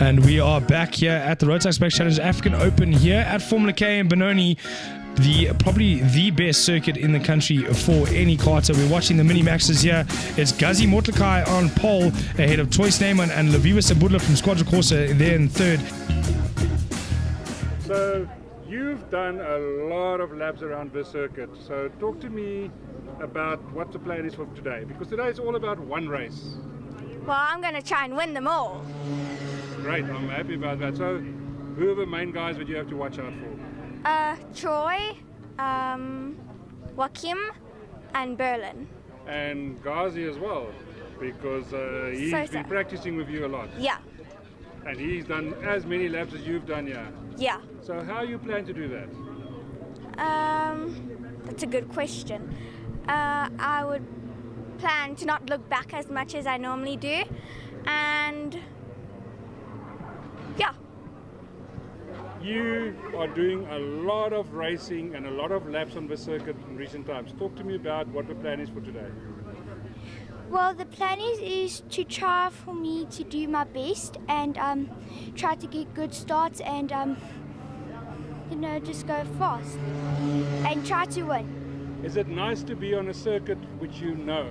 And we are back here at the Rotax Back Challenge African Open here at Formula K in Benoni, probably the best circuit in the country for any karter. We're watching the mini maxes here. It's Gazi Motlakai on pole ahead of Troy Snyman and Leviwa Sabudla from Squadra Corsa there in third. So you've done a lot of laps around this circuit. So talk to me about what the plan is for today, because today is all about one race. Well, I'm going to try and win them all. Great, I'm happy about that. So who are the main guys that you have to watch out for? Troy, Joachim, and Berlin. And Gazi as well, because he's been practicing with you a lot. Yeah. And he's done as many laps as you've done here. Yeah. So how you plan to do that? That's a good question. I would plan to not look back as much as I normally do, and yeah. You are doing a lot of racing and a lot of laps on the circuit in recent times. Talk to me about what the plan is for today. Well, the plan is to try for me to do my best and try to get good starts and just go fast and try to win. Is it nice to be on a circuit which you know?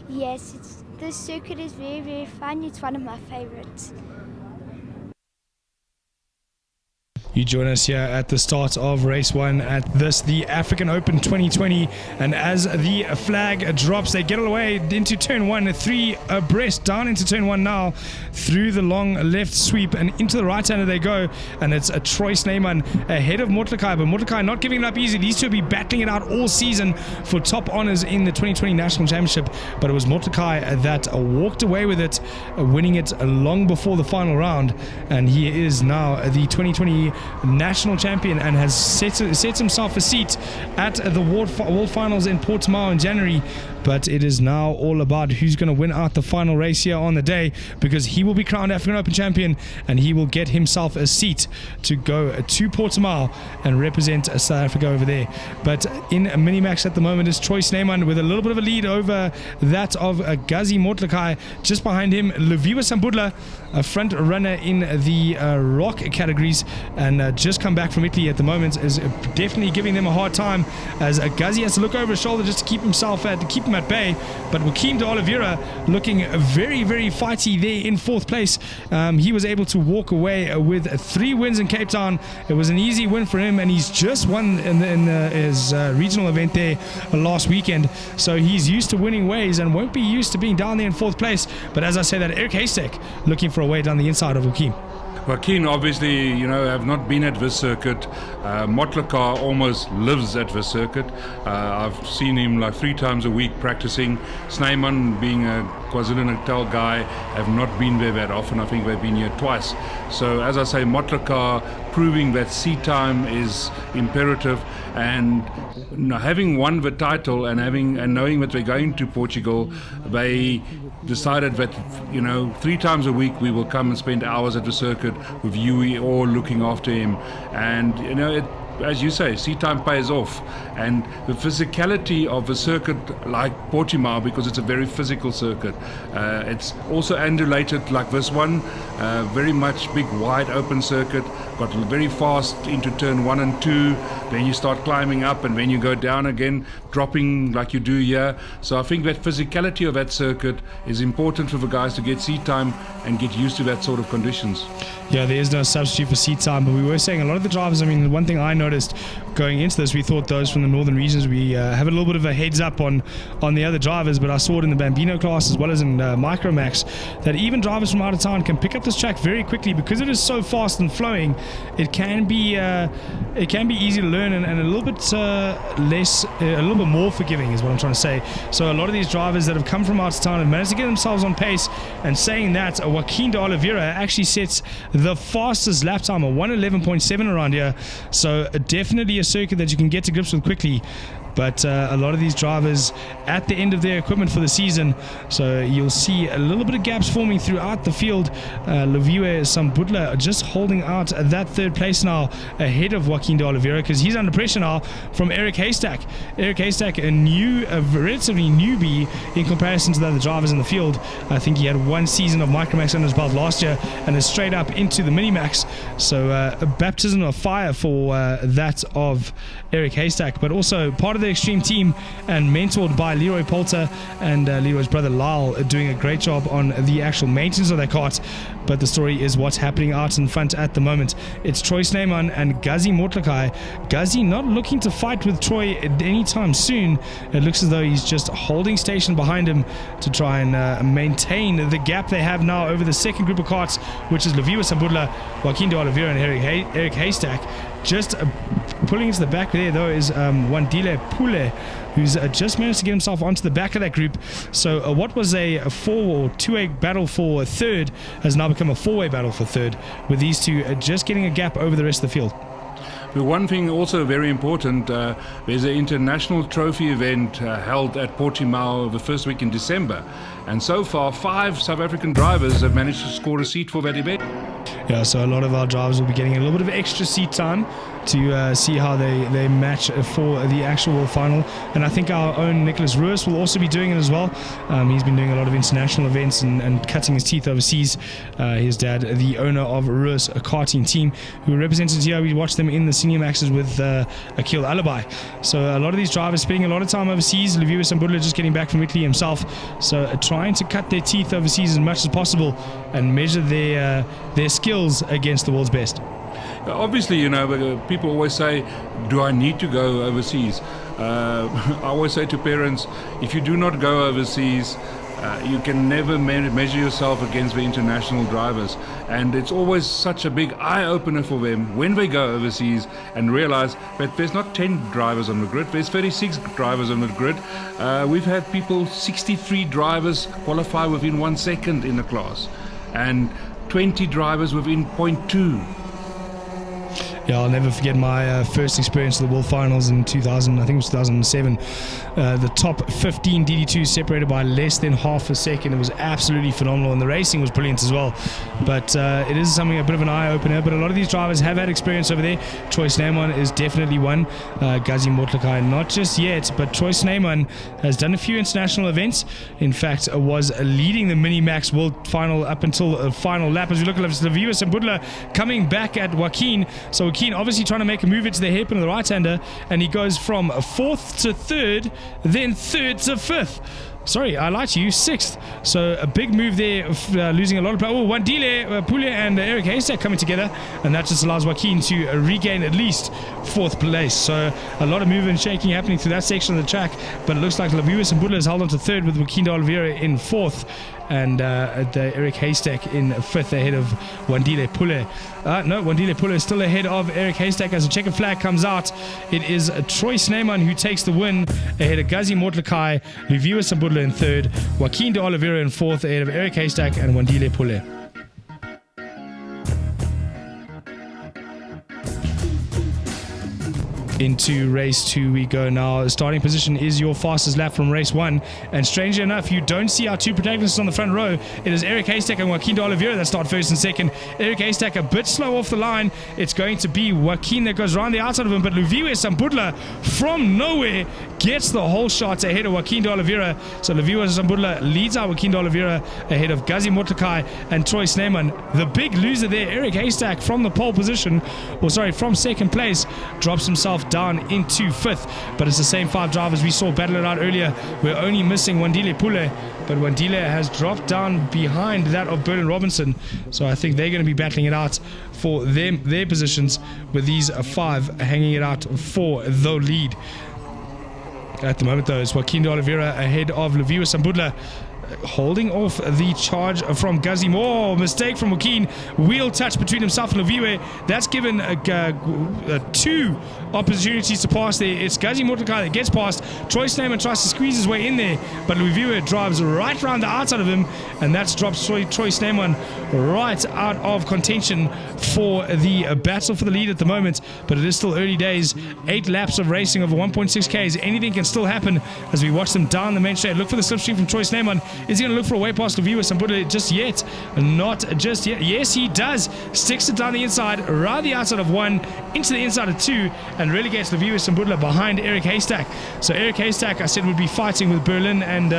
Yes, this circuit is very, very fun. It's one of my favorites. You join us here at the start of race one at the African Open 2020, and as the flag drops, they get away into turn one, 3 abreast, down into turn one now, through the long left sweep and into the right hander they go, and it's a Troy Snyman ahead of Motlakai, but Motlakai not giving it up easy. These two will be battling it out all season for top honors in the 2020 National Championship, but it was Motlakai that walked away with it, winning it long before the final round, and he is now the 2020 national champion and has set himself a seat at the World Finals in Portimao in January. But it is now all about who's going to win out the final race here on the day, because he will be crowned African Open champion and he will get himself a seat to go to Portimao and represent South Africa over there. But in Minimax at the moment is Troy Snyman with a little bit of a lead over that of Gazi Motlakai. Just behind him, Leviwa Sabudla, a front runner in the rock categories, and just come back from Italy at the moment, is definitely giving them a hard time as Gazi has to look over his shoulder just to keep him at bay. But Joaquim de Oliveira looking very, very fighty there in fourth place. He was able to walk away with 3 wins in Cape Town. It was an easy win for him, and he's just won in his regional event there last weekend. So he's used to winning ways and won't be used to being down there in fourth place. But as I say that, Eric Haystack looking for a way down the inside of Joaquim. Joaquin obviously, have not been at this circuit. Motlakai almost lives at this circuit. I've seen him like 3 times a week practicing. Snyman, being a KwaZulu-Natal guy, have not been there that often. I think they've been here twice. So as I say, Motlakai proving that seat time is imperative, and having won the title and knowing that they're going to Portugal, they decided that 3 times a week we will come and spend hours at the circuit with Yui all looking after him, and as you say, seat time pays off, and the physicality of a circuit like Portimao, because it's a very physical circuit, it's also undulated like this one, very much big wide open circuit, got very fast into turn 1 and 2, then you start climbing up and then you go down again, dropping like you do here. So I think that physicality of that circuit is important for the guys to get seat time and get used to that sort of conditions. Yeah, there is no substitute for seat time, but we were saying a lot of the drivers, the one thing I noticed going into this, we thought those from the northern regions, we have a little bit of a heads up on the other drivers, but I saw it in the Bambino class as well as in Micromax, that even drivers from out of town can pick up this track very quickly because it is so fast and flowing. It can be easy to learn and a little bit a little bit more forgiving is what I'm trying to say. So a lot of these drivers that have come from out of town have managed to get themselves on pace, and saying that, Joaquim de Oliveira actually sets the fastest lap time of 1:11.7 around here. So definitely a circuit that you can get to grips with quickly. but a lot of these drivers at the end of their equipment for the season, so you'll see a little bit of gaps forming throughout the field. Liviwe Sambudla just holding out that third place now ahead of Joaquin de Oliveira, because he's under pressure now from Eric Haystack. Eric Haystack, a relatively newbie in comparison to the other drivers in the field. I think he had one season of Micromax under his belt last year and is straight up into the Minimax. So a baptism of fire for that of Eric Haystack, but also part of the Extreme team and mentored by Leroy Poulter and Leroy's brother Lyle, doing a great job on the actual maintenance of their cart. But the story is what's happening out in front at the moment. It's Troy Snyman and Gazi Motlakai. Gazi not looking to fight with Troy anytime soon. It looks as though he's just holding station behind him to try and maintain the gap they have now over the second group of carts, which is Liviwe Sambudla, Joaquin de Oliveira and Eric Haystack. Just pulling into the back there, though, is Wandile Pule, who's just managed to get himself onto the back of that group. So what was a 2-way battle for third has now become a 4-way battle for third, with these two just getting a gap over the rest of the field. But one thing also very important, there's an international trophy event held at Portimao the first week in December. And so far, 5 South African drivers have managed to score a seat for that event. Yeah, so a lot of our drivers will be getting a little bit of extra seat time to see how they match for the actual final. And I think our own Nicholas Ruiz will also be doing it as well. He's been doing a lot of international events and cutting his teeth overseas. His dad, the owner of Ruiz, a karting team, who represented here. We watched them in the senior maxes with Akil Alibi. So a lot of these drivers spending a lot of time overseas. Liviwe Sambudla just getting back from Italy himself. So trying to cut their teeth overseas as much as possible and measure their skills against the world's best. Obviously, you know, people always say, do I need to go overseas? I always say to parents, if you do not go overseas, you can never measure yourself against the international drivers. And it's always such a big eye-opener for them when they go overseas and realize that there's not 10 drivers on the grid, there's 36 drivers on the grid. We've had people, 63 drivers qualify within 1 second in the class, and 20 drivers within 0.2. Yeah, I'll never forget my first experience of the World Finals in 2000, I think it was 2007. The top 15 DD2s separated by less than half a second. It was absolutely phenomenal, and the racing was brilliant as well. But it is something, a bit of an eye-opener. But a lot of these drivers have had experience over there. Troy Snyman is definitely one. Gazi Motlakai, not just yet, but Troy Snyman has done a few international events. In fact, was leading the Mini-Max World Final up until the final lap. As we look at Liviwe Sambudla coming back at Joaquin. So Joaquin obviously trying to make a move into the hairpin of the right-hander, and he goes from 4th to 3rd, then 3rd to 5th. Sorry, I lied to you, 6th. So a big move there, losing a lot of power. Oh, Wandile Pule and Eric Haystack coming together, and that just allows Joaquin to regain at least 4th place. So a lot of movement and shaking happening through that section of the track, but it looks like Liviwe Sambudla has held on to 3rd with Joaquin de Oliveira in 4th, and Eric Haystack in 5th ahead of Wandile Pule. No, Wandile Pule is still ahead of Eric Haystack as a checkered flag comes out. It is Troy Snyman who takes the win ahead of Gazi Motlakai, Liviwe Sambudla in 3rd, Joaquin de Oliveira in 4th ahead of Eric Haystack and Wandile Pule. Into race 2 we go now. Starting position is your fastest lap from race 1, and strangely enough, you don't see our two protagonists on the front row. It is Eric Haystack and Joaquin de Oliveira that start 1st and 2nd. Eric Haystack a bit slow off the line. It's going to be Joaquin that goes around the outside of him, but Liviwe Sambudla from nowhere gets the whole shot ahead of Joaquin de Oliveira. So Liviwe Sambudla leads out Joaquin de Oliveira ahead of Gazi Motlakai and Troy Snyman. The big loser there, Eric Haystack, from the pole position, or sorry, from 2nd place, drops himself down into 5th, but it's the same 5 drivers we saw battle it out earlier. We're only missing Wandile Pule, but Wandile has dropped down behind that of Berlin Robinson, so I think they're going to be battling it out for their positions, with these 5 hanging it out for the lead. At the moment though, it's Joaquin de Oliveira ahead of Liviwe Sambudla. holding off the charge from Gazi. More mistake from Joaquin. Wheel touch between himself and Leviwe. That's given two opportunities to pass there. It's Gazi Motlakai that gets past. Troy Snyman tries to squeeze his way in there, but Leviwe drives right around the outside of him, and that's drops Troy Snyman right out of contention for the battle for the lead at the moment. But it is still early days. 8 laps of racing over 1.6 Ks. Anything can still happen as we watch them down the main straight. Look for the slipstream from Troy Snyman. Is he going to look for a way past Leviwe Sambula just yet? Not just yet. Yes, he does. Sticks it down the inside, around the outside of 1, into the inside of 2, and relegates Leviwe Sambula behind Eric Haystack. So Eric Haystack, I said, would be fighting with Berlin and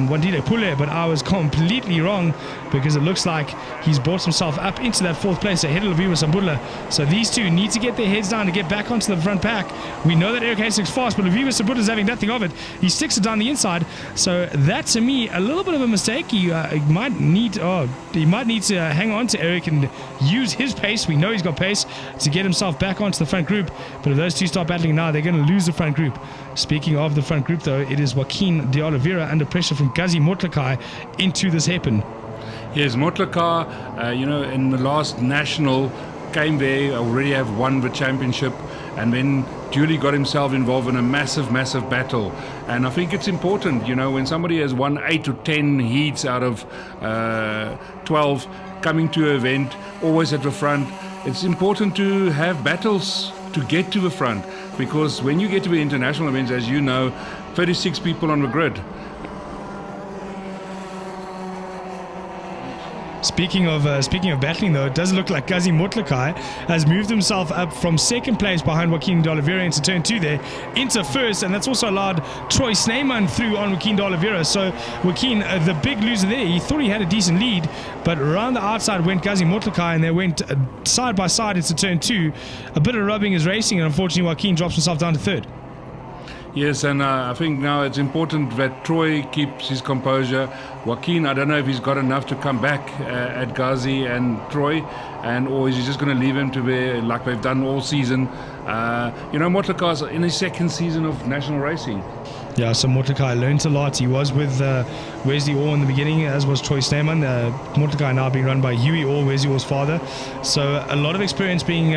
Wandile Pule, but I was completely wrong, because it looks like he's brought himself up into that 4th place ahead of Leviwe Sambula. So these two need to get their heads down to get back onto the front pack. We know that Eric Haystack's fast, but Leviwe Sambula is having nothing of it. He sticks it down the inside. So that, to me, a little bit of a mistake. He might need to hang on to Eric and use his pace. We know he's got pace to get himself back onto the front group. But if those two start battling now, they're going to lose the front group. Speaking of the front group, though, it is Joaquin de Oliveira under pressure from Gazi Motlakai into this hairpin. Yes, Motlakai, in the last national came there, already have won the championship, and then duly got himself involved in a massive battle. And I think it's important, when somebody has won 8 to 10 heats out of 12, coming to an event, always at the front, it's important to have battles to get to the front, because when you get to the international events, as you know, 36 people on the grid. Speaking of battling, though, it does look like Gazi Motlakai has moved himself up from 2nd place behind Joaquin de Oliveira into turn 2 there, into 1st, and that's also allowed Troy Snyman through on Joaquin de Oliveira. So Joaquin, the big loser there, he thought he had a decent lead, but around the outside went Gazi Motlakai, and they went side by side into turn 2. A bit of rubbing is racing, and unfortunately Joaquin drops himself down to 3rd. Yes, and I think now it's important that Troy keeps his composure. Joaquin, I don't know if he's got enough to come back at Gazi and Troy, or is he just going to leave him to be like they've done all season. Motlakai's in his 2nd season of national racing. Yeah, so Motlakai learned a lot. He was with Wesley Orr in the beginning, as was Troy Snyman. Motlakai now being run by Huey Orr, Wesley Orr's father. So a lot of experience being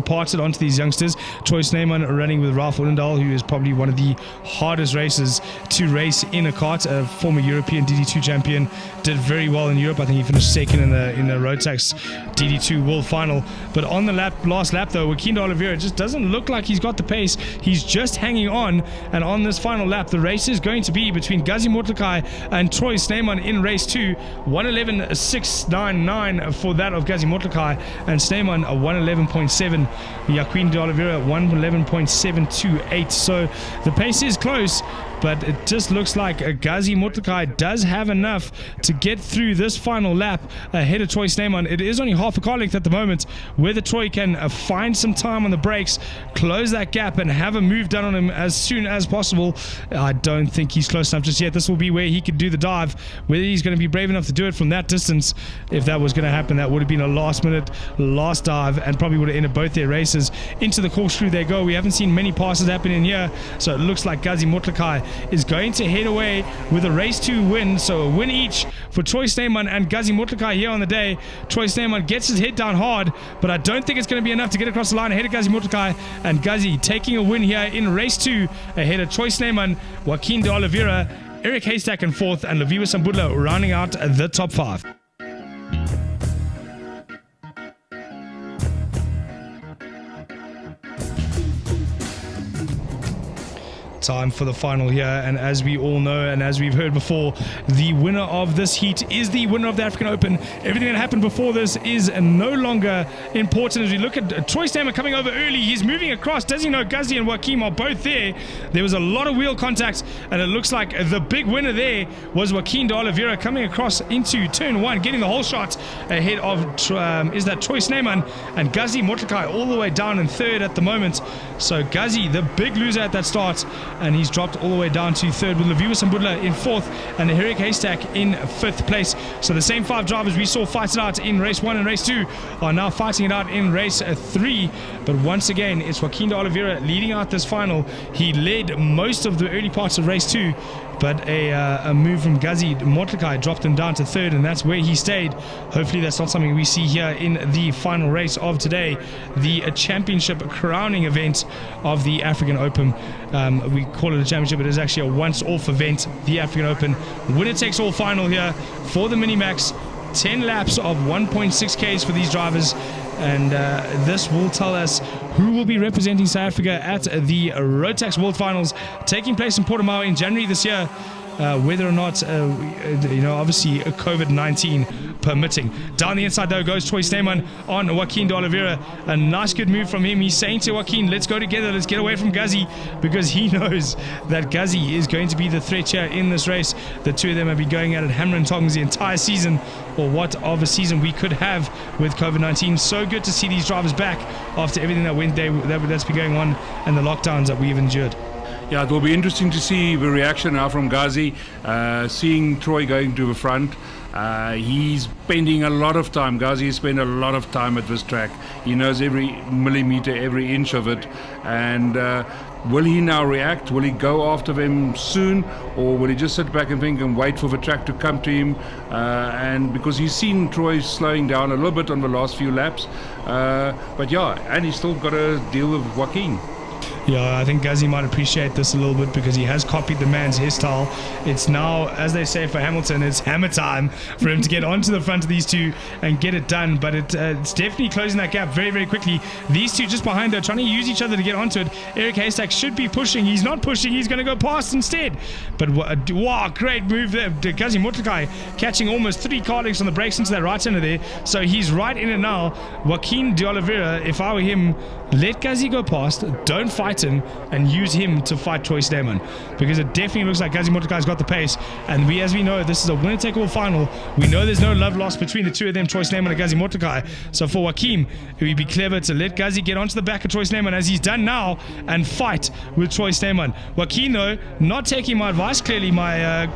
parted onto these youngsters. Troy Snyman running with Ralph Ullendal, who is probably one of the hardest racers to race in a kart. A former European DD2 champion, did very well in Europe. I think he finished 2nd in the Road Tax DD2 World Final. But on the last lap, though, Joaquin de Oliveira just doesn't look like he's got the pace. He's just hanging on, and on this final lap, the race is going to be between Gazi Motlakai and Troy Snyman in race 2. 1:11.699 for that of Gazi Motlakai, and Snyman a 1:11.7. Joaquin de Oliveira 1:11.728. So the pace is close, but it just looks like Gazi Motlakai does have enough to get through this final lap ahead of Troy Snyman. It is only half a car length at the moment. Whether Troy can find some time on the brakes, close that gap, and have a move done on him as soon as possible, I don't think he's close enough just yet. This will be where he could do the dive. Whether he's going to be brave enough to do it from that distance, if that was going to happen, that would have been a last dive, and probably would have ended both their races. Into the corkscrew they go. We haven't seen many passes happen in here, so it looks like Gazi Motlakai is going to head away with a race 2 win. So a win each for Troy Snyman and Gazi Motlakai here on the day. Troy Snyman gets his head down hard, but I don't think it's going to be enough to get across the line ahead of Gazi Motlakai, and Gazi taking a win here in race 2 ahead of Troy Snyman, Joaquin de Oliveira, Eric Haystack in 4th, and Leviwe Sambula rounding out the top 5. Time for the final here, and as we all know and as we've heard before, the winner of this heat is the winner of the African Open. Everything that happened before this is no longer important. As we look at Troy Snyman coming over early, he's moving across. Does he know Gazi and Joaquin are both there? There was a lot of wheel contact, and it looks like the big winner there was Joaquin de Oliveira coming across into turn 1, getting the whole shot ahead of Troy Snyman, and Gazi Motlakai all the way down in 3rd at the moment. So Gazi, the big loser at that start, and he's dropped all the way down to 3rd, with Leviwe Sambula in 4th and Eric Haystack in 5th place. So the same 5 drivers we saw fight it out in race 1 and race 2 are now fighting it out in race 3. But once again, it's Joaquin de Oliveira leading out this final. He led most of the early parts of race 2, but a move from Gazi Motlakai dropped him down to third, and that's where he stayed. Hopefully that's not something we see here in the final race of today, the championship crowning event of the African Open. We call it a championship, but it is actually a once-off event, the African Open. Winner-takes-all final here for the Minimax. 10 laps of 1.6 Ks for these drivers, and this will tell us who will be representing South Africa at the Rotax World Finals taking place in Portimao in January this year. Whether or not, obviously COVID-19 permitting. Down the inside though goes Troy Sneeman on Joaquin de Oliveira. A nice good move from him. He's saying to Joaquin, let's go together, let's get away from Gazi, because he knows that Gazi is going to be the threat here in this race. The two of them have been going at it hammer and tongs the entire season, or what of a season we could have with COVID-19. So good to see these drivers back after everything that's been going on and the lockdowns that we've endured. Yeah, it will be interesting to see the reaction now from Gazi, seeing Troy going to the front. He's spending a lot of time. Gazi has spent a lot of time at this track. He knows every millimeter, every inch of it. And will he now react? Will he go after them soon? Or will he just sit back and think and wait for the track to come to him? And because he's seen Troy slowing down a little bit on the last few laps. But yeah, and he's still got to deal with Joaquin. Yeah, I think Gazi might appreciate this a little bit because he has copied the man's hairstyle. It's now, as they say for Hamilton, it's hammer time for him to get onto the front of these two and get it done. But it's definitely closing that gap very, very quickly. These two just behind, they're trying to use each other to get onto it. Eric Haystack should be pushing. He's not pushing. He's going to go past instead. But wow, great move there. Gazi Motlakai catching almost 3 car links on the brakes into that right hander there. So he's right in it now. Joaquin de Oliveira, if I were him, let Gazi go past, don't fight him, and use him to fight Troy Sneeman, because it definitely looks like Gazi Motlakai's got the pace. And as we know, this is a winner-take-all final. We know there's no love lost between the two of them, Troy Sneeman and Gazi Motlakai. So for Joaquin, it would be clever to let Gazi get onto the back of Troy Sneeman, as he's done now, and fight with Troy Sneeman. Joaquin, though, not taking my advice, clearly my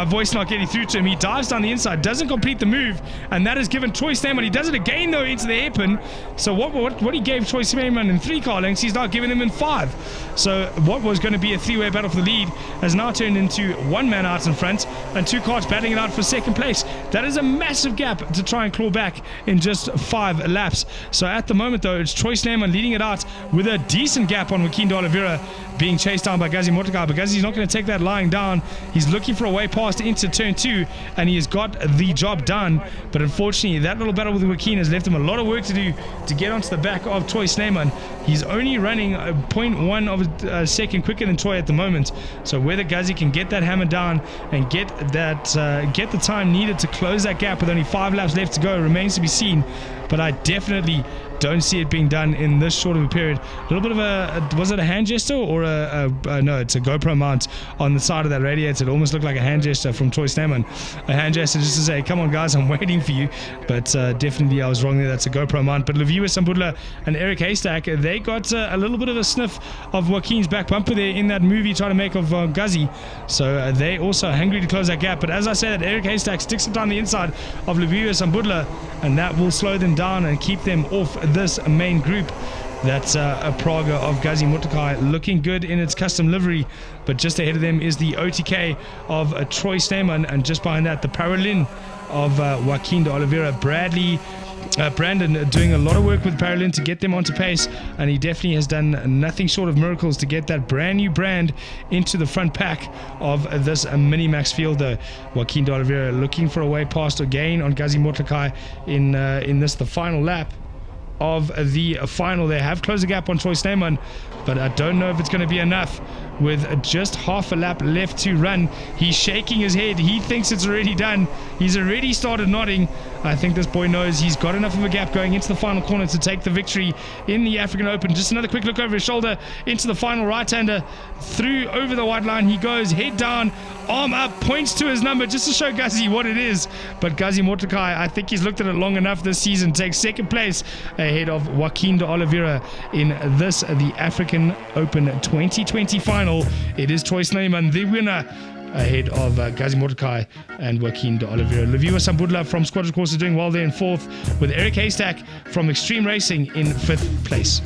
voice not getting through to him. He dives down the inside, doesn't complete the move, and that has given Troy Sneeman, he does it again though, into the hairpin. So what he gave Troy Sneeman in 3 car lengths, he's now giving him in 5. So what was going to be a 3-way battle for the lead has now turned into 1 man out in front and 2 cars battling it out for second place. That is a massive gap to try and claw back in just 5 laps. So at the moment though, it's Troy Sneeman leading it out with a decent gap on Joaquin de Oliveira, being chased down by Gazi Motlakai, but Gazi's not going to take that lying down. He's looking for a way past into turn 2, and he has got the job done. But unfortunately, that little battle with Joaquin has left him a lot of work to do to get onto the back of Troy Sneeman. He's only running 0.1 of a second quicker than Troy at the moment. So whether Gazi can get that hammer down and get the time needed to close that gap with only 5 laps left to go remains to be seen. But I definitely don't see it being done in this short of a period. A little bit of was it a hand gesture or no, it's a GoPro mount on the side of that radiator. It almost looked like a hand gesture from Troy Sneeman. A hand gesture just to say, come on guys, I'm waiting for you. But definitely I was wrong there. That's a GoPro mount. But Leviwe Sambudla and Eric Haystack, they got a little bit of a sniff of Joaquin's back bumper there in that move he tried to make of Gazi. So they also are hungry to close that gap. But as I said, Eric Haystack sticks it down the inside of Leviwe Sambudla, and that will slow them down and keep them off this main group. That's a Praga of Gazi Motlakai, looking good in its custom livery, but just ahead of them is the OTK of Troy Sneeman, and just behind that the Paralin of Joaquin de Oliveira. Brandon doing a lot of work with Paralin to get them onto pace, and he definitely has done nothing short of miracles to get that brand new brand into the front pack of this Minimax field. Joaquin de Oliveira looking for a way past again on Gazi Motlakai in this the final lap of the final. They have closed the gap on Troy Sneeman, but I don't know if it's going to be enough. With just half a lap left to run, he's shaking his head. He thinks it's already done. He's already started nodding. I think this boy knows he's got enough of a gap going into the final corner to take the victory in the African Open. Just another quick look over his shoulder into the final right-hander. Through over the white line he goes, head down, arm up, points to his number just to show Gazi what it is. But Gazi Motlakai, I think he's looked at it long enough this season, takes second place ahead of Joaquin de Oliveira in this, the African Open 2020 final. It is Troy Sneeman, the winner, ahead of Gazi Motlakai and Joaquin de Oliveira. Leviwe Sambudla from Squadron Course is doing well there in 4th, with Eric Haystack from Extreme Racing in 5th place.